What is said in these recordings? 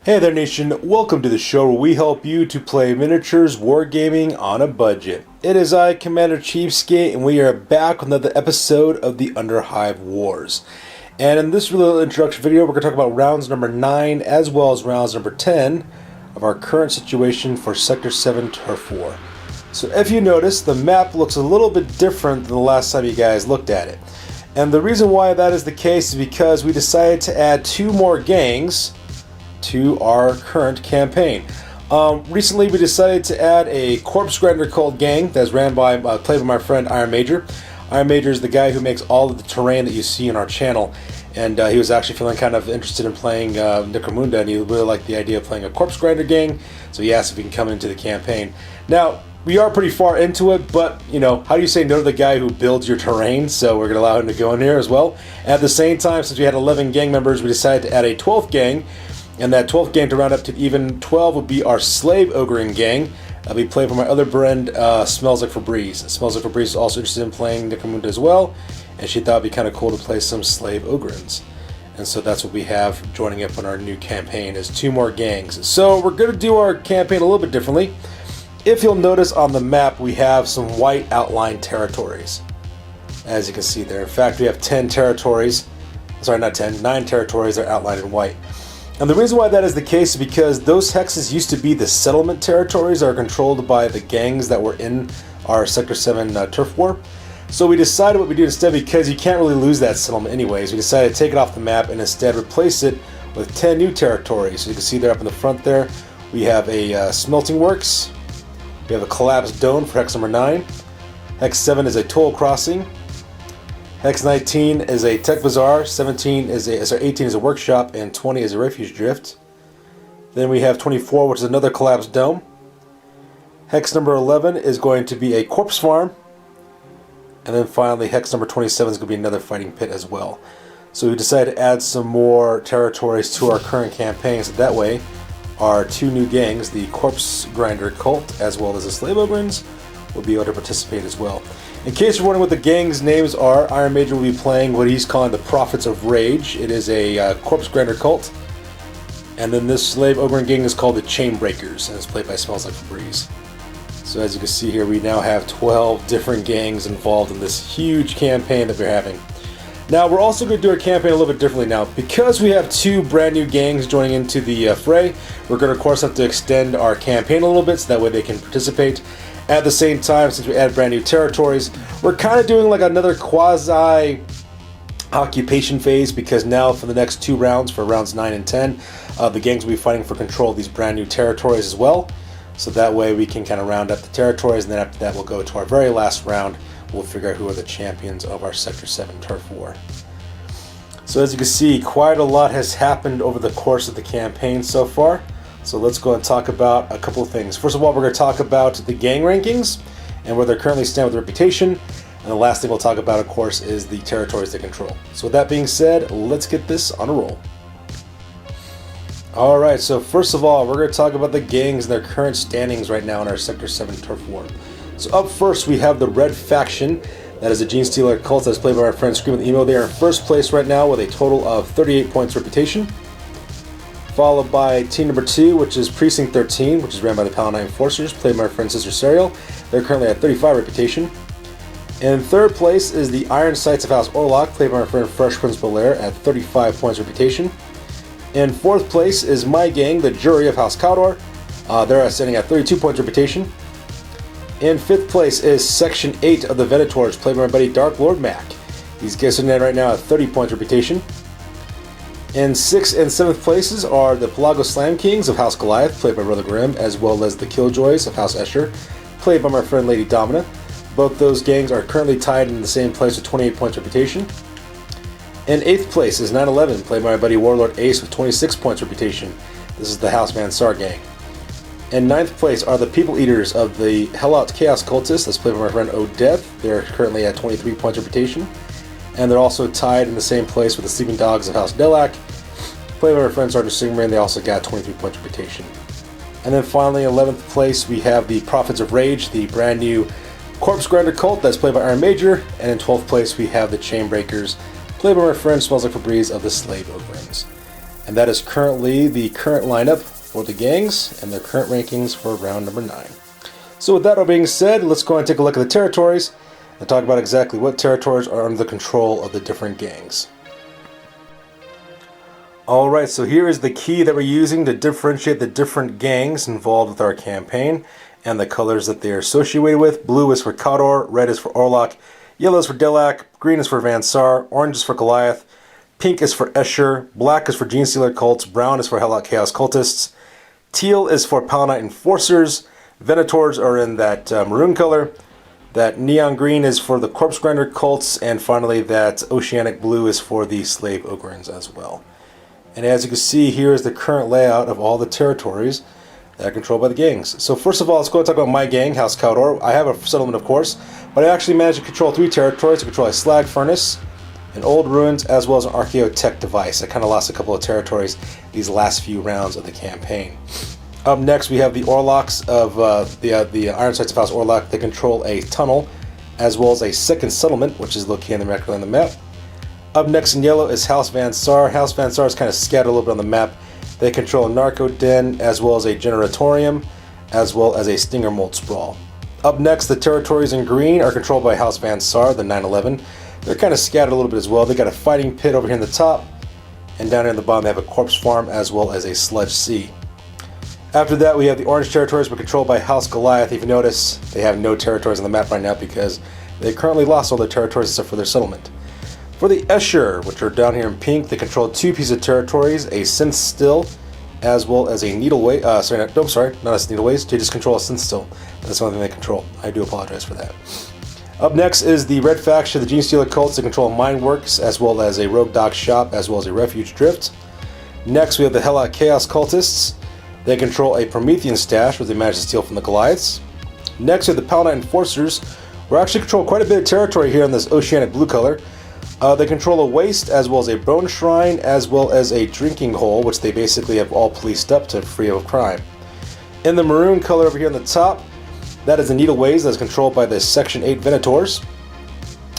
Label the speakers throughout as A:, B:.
A: Hey there nation, welcome to the show where we help you to play miniatures wargaming on a budget. It is I, Commander Chiefskate, and we are back with another episode of the Underhive Wars. And in this little introduction video, we're going to talk about rounds number 9 as well as rounds number 10 of our current situation for Sector 7 Turf War. So if you notice, the map looks a little bit different than the last time you guys looked at it. And the reason why that is the case is because we decided to add 2 more gangs to our current campaign. Recently we decided to add a corpse grinder cult gang that's ran by, played by my friend Iron Major. Iron Major is the guy who makes all of the terrain that you see in our channel, and he was actually feeling kind of interested in playing Necromunda, and he really liked the idea of playing a corpse grinder gang, so he asked if he can come into the campaign. Now, we are pretty far into it, but, you know, how do you say no to the guy who builds your terrain? So we're going to allow him to go in here as well. At the same time, since we had 11 gang members, we decided to add a 12th gang. And that 12th gang to round up to even 12 would be our Slave Ogryn Gang. We play for my other friend, Smells Like Febreze. Smells Like Febreze is also interested in playing Necromunda as well, and she thought it'd be kind of cool to play some Slave Ogryns. And so that's what we have joining up on our new campaign is 2 more gangs. So we're going to do our campaign a little bit differently. If you'll notice on the map, we have some white outlined territories, as you can see there. In fact, we have 10 territories. Sorry, not 10, 9 territories that are outlined in white. And the reason why that is the case is because those hexes used to be the settlement territories that are controlled by the gangs that were in our Sector 7 Turf War. So we decided what we do instead, because you can't really lose that settlement anyways, we decided to take it off the map and instead replace it with 10 new territories. So you can see there up in the front there, we have a smelting works, we have a collapsed dome for hex number 9, hex 7 is a toll crossing, Hex 19 is a tech bazaar, 18 is a workshop, and 20 is a refuge drift. Then we have 24, which is another collapsed dome. Hex number 11 is going to be a corpse farm. And then finally, hex number 27 is going to be another fighting pit as well. So we decided to add some more territories to our current campaign, so that way our 2 new gangs, the Corpse Grinder Cult as well as the Slave Ogryns, will be able to participate as well. In case you're wondering what the gang's names are, Iron Major will be playing what he's calling the Prophets of Rage. It is a Corpse Grinder Cult. And then this Slave Ogryn Gang is called the Chain Breakers, and it's played by Smells Like Febreze. So as you can see here, we now have 12 different gangs involved in this huge campaign that we're having. Now, we're also going to do our campaign a little bit differently now. Because we have 2 brand new gangs joining into the fray, we're going to, of course, have to extend our campaign a little bit so that way they can participate. At the same time, since we add brand new territories, we're kind of doing like another quasi occupation phase, because now for the next 2 rounds, for rounds 9 and 10, the gangs will be fighting for control of these brand new territories as well. So that way we can kind of round up the territories, and then after that we'll go to our very last round. We'll figure out who are the champions of our Sector 7 Turf War. So as you can see, quite a lot has happened over the course of the campaign so far. So let's go and talk about a couple of things. First of all, we're going to talk about the gang rankings and where they currently stand with reputation. And the last thing we'll talk about, of course, is the territories they control. So with that being said, let's get this on a roll. Alright, so first of all, we're going to talk about the gangs and their current standings right now in our Sector 7 Turf War. So up first, we have the Red Faction. That is a Gene Stealer cult that's played by our friend Scream with the Emo. They are in first place right now with a total of 38 points reputation. Followed by team number 2, which is Precinct 13, which is ran by the Paladin Enforcers, played by my friend Sister Serial. They're currently at 35 reputation. In third place is the Iron Sights of House Orlok, played by my friend Fresh Prince Belair at 35 points reputation. In fourth place is my gang, the Jury of House Cawdor. They're standing at 32 points reputation. In fifth place is Section 8 of the Venators, played by my buddy Dark Lord Mac. He's guessing that right now at 30 points reputation. In 6th and 7th places are the Pelago Slam Kings of House Goliath, played by Brother Grimm, as well as the Killjoys of House Escher, played by my friend Lady Domina. Both those gangs are currently tied in the same place with 28 points reputation. In 8th place is 9/11, played by my buddy Warlord Ace with 26 points reputation. This is the House Mansar gang. In 9th place are the People Eaters of the Hellout Chaos Cultists, that's played by my friend O'Death. They're currently at 23 points reputation. And they're also tied in the same place with the Sleeping Dogs of House Delac, played by my friend Sergeant Sigmar, and they also got 23 points reputation. And then finally, 11th place, we have the Prophets of Rage, the brand new Corpse Grinder Cult that's played by Iron Major. And in 12th place, we have the Chain Breakers, played by my friend Smells Like Febreze of the Slave Ogryns. And that is currently the current lineup for the gangs and their current rankings for round number 9. So with that all being said, let's go and take a look at the territories and talk about exactly what territories are under the control of the different gangs. Alright, so here is the key that we're using to differentiate the different gangs involved with our campaign and the colors that they are associated with. Blue is for Khador, red is for Orlok, yellow is for Delak, green is for Van Sar, orange is for Goliath, pink is for Escher, black is for Genestealer cults, brown is for Hellot Chaos cultists, teal is for Paladite enforcers, Venators are in that maroon color, that neon green is for the corpse grinder cults, and finally that oceanic blue is for the slave ogryns as well. And as you can see, here is the current layout of all the territories that are controlled by the gangs. So first of all, let's go and talk about my gang, House Khador. I have a settlement, of course, but I actually managed to control 3 territories. I control a slag furnace, an old ruins, as well as an archaeotech device. I kind of lost a couple of territories these last few rounds of the campaign. Up next, we have the Orloks of the Ironsides of House Orlok. They control a tunnel, as well as a second settlement, which is located on the map. Up next in yellow is House Van Sar. House Van Sar is kind of scattered a little bit on the map. They control a narco den, as well as a generatorium, as well as a stinger mold sprawl. Up next, the territories in green are controlled by House Van Sar, the 911. They're kind of scattered a little bit as well. They got a fighting pit over here in the top, and down here in the bottom they have a corpse farm, as well as a sludge sea. After that, we have the orange territories, but controlled by House Goliath. If you notice, they have no territories on the map right now because they currently lost all their territories except for their settlement. For the Escher, which are down here in pink, they control 2 pieces of territories, a synth still, as well as a needle waste. Not a needle waste. They just control a synth still. That's the only thing they control. I do apologize for that. Up next is the red faction, the Genestealer cults. They control mine works, as well as a rogue dock shop, as well as a refuge drift. Next, we have the Hellot Chaos cultists. They control a Promethean stash, which they managed to steal from the Goliaths. Next, we have the Paladite enforcers. We actually control quite a bit of territory here in this oceanic blue color. They control a waste, as well as a bone shrine, as well as a drinking hole, which they basically have all policed up to free of crime. In the maroon color over here on the top, that is the Needle Ways that is controlled by the Section 8 Venators.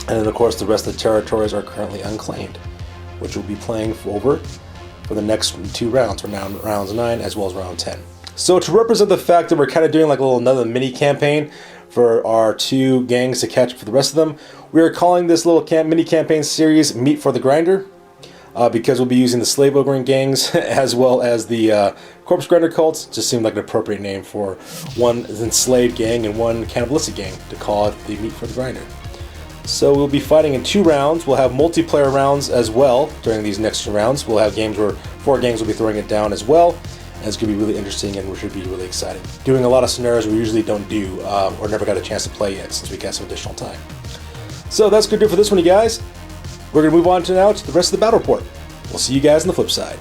A: And then, of course, the rest of the territories are currently unclaimed, which we'll be playing for the next 2 rounds, for now rounds 9 as well as round 10. So to represent the fact that we're kind of doing like another mini campaign for our 2 gangs to catch up for the rest of them, we are calling this little mini campaign series Meat for the Grinder, because we'll be using the Slave Ogryn Gangs as well as the Corpse Grinder cults. Just seemed like an appropriate name for one enslaved gang and one cannibalistic gang to call it the Meat for the Grinder. So we'll be fighting in 2 rounds. We'll have multiplayer rounds as well during these next 2 rounds. We'll have games where 4 gangs will be throwing it down as well. And it's going to be really interesting and we should be really exciting. Doing a lot of scenarios we usually don't do or never got a chance to play yet since we got some additional time. So that's going to do it for this one, you guys. We're going to move on to now to the rest of the battle report. We'll see you guys on the flip side.